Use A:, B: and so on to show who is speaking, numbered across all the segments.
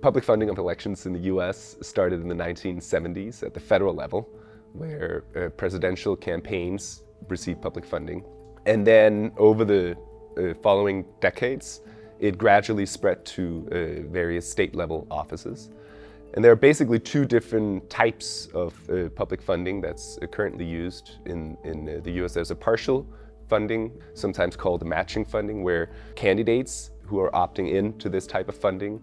A: Public funding of elections in the US started in the 1970s at the federal level, where presidential campaigns received public funding. And then over the following decades, it gradually spread to various state-level offices. And there are basically two different types of public funding that's currently used in the US. There's a partial funding, sometimes called matching funding, where candidates who are opting in to this type of funding,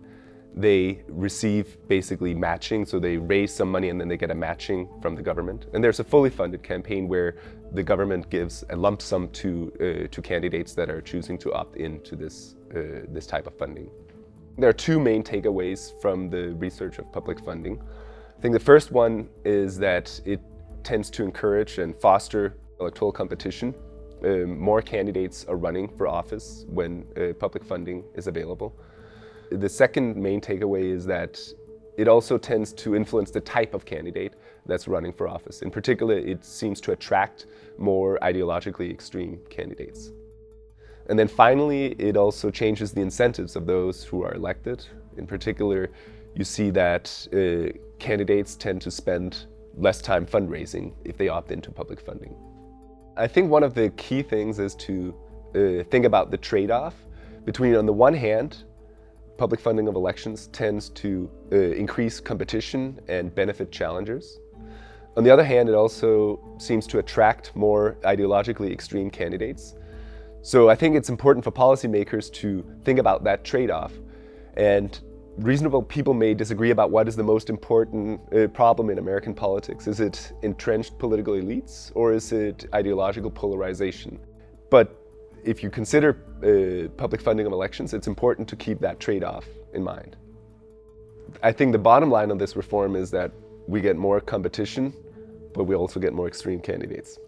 A: they receive basically matching, so they raise some money and then they get a matching from the government. And there's a fully funded campaign where the government gives a lump sum to candidates that are choosing to opt into this type of funding. There are two main takeaways from the research of public funding. I think the first one is that it tends to encourage and foster electoral competition. More candidates are running for office when public funding is available. The second main takeaway is that it also tends to influence the type of candidate that's running for office. In particular, it seems to attract more ideologically extreme candidates. And then finally, it also changes the incentives of those who are elected. In particular, you see that candidates tend to spend less time fundraising if they opt into public funding. I think one of the key things is to think about the trade-off between, on the one hand, public funding of elections tends to increase competition and benefit challengers. On the other hand, it also seems to attract more ideologically extreme candidates. So I think it's important for policymakers to think about that trade-off. And reasonable people may disagree about what is the most important problem in American politics. Is it entrenched political elites or is it ideological polarization? But if you consider public funding of elections, it's important to keep that trade-off in mind. I think the bottom line of this reform is that we get more competition, but we also get more extreme candidates.